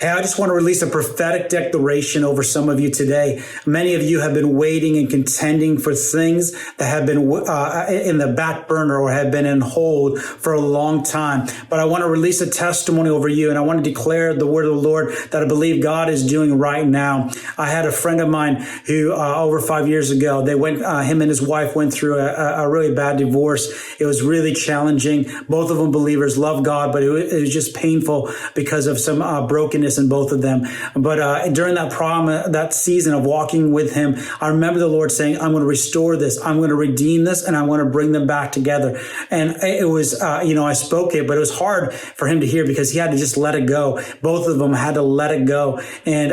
Hey, I just want to release a prophetic declaration over some of you today. Many of you have been waiting and contending for things that have been in the back burner or have been in hold for a long time. But I want to release a testimony over you, and I want to declare the word of the Lord that I believe God is doing right now. I had a friend of mine who over 5 years ago, him and his wife went through a really bad divorce. It was really challenging. Both of them believers, love God, but it was just painful because of some brokenness in both of them. But during that season of walking with him, I remember the Lord saying, I'm going to restore this. I'm going to redeem this, and I'm going to bring them back together. And it was, I spoke it, but it was hard for him to hear because he had to just let it go. Both of them had to let it go. And,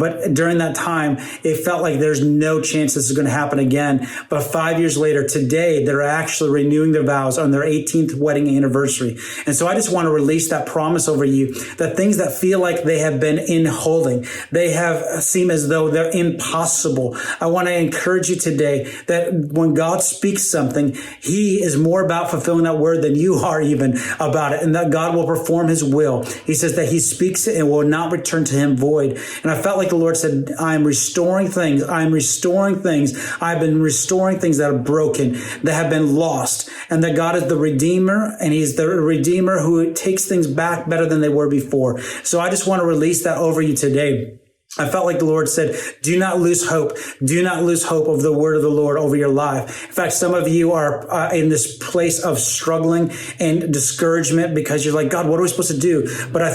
but during that time, it felt like there's no chance this is going to happen again. But 5 years later, today, they're actually renewing their vows on their 18th wedding anniversary. And so I just want to release that promise over you, that things that feel like they have been in holding, they have seem as though they're impossible. I want to encourage you today that when God speaks something, he is more about fulfilling that word than you are even about it, and that God will perform his will. He says that he speaks it and will not return to him void. And I felt like the Lord said, I'm restoring things. I'm restoring things. I've been restoring things that are broken, that have been lost, and that God is the Redeemer, and he's the Redeemer who takes things back better than they were before. So I just want to release that over you today. I felt like the Lord said, do not lose hope. Do not lose hope of the word of the Lord over your life. In fact, some of you are in this place of struggling and discouragement because you're like, God, what are we supposed to do? But I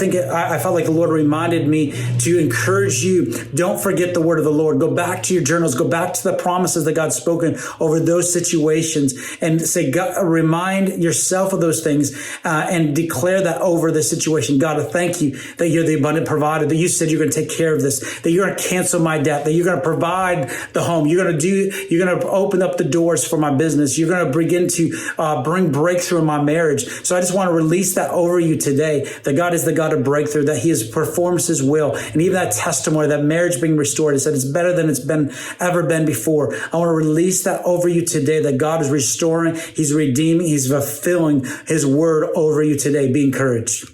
felt like the Lord reminded me to encourage you. Don't forget the word of the Lord. Go back to your journals. Go back to the promises that God's spoken over those situations and say, God, remind yourself of those things and declare that over the situation. God, I thank you that you're the abundant provider, that you said you're going to take care of this, that you're going to cancel my debt, that you're going to provide the home. You're going to open up the doors for my business. You're going to begin to bring breakthrough in my marriage. So I just want to release that over you today, that God is the God of breakthrough, that he has performed his will. And even that testimony, that marriage being restored, it said it's better than it's ever been before. I want to release that over you today, that God is restoring, he's redeeming, he's fulfilling his word over you today. Be encouraged.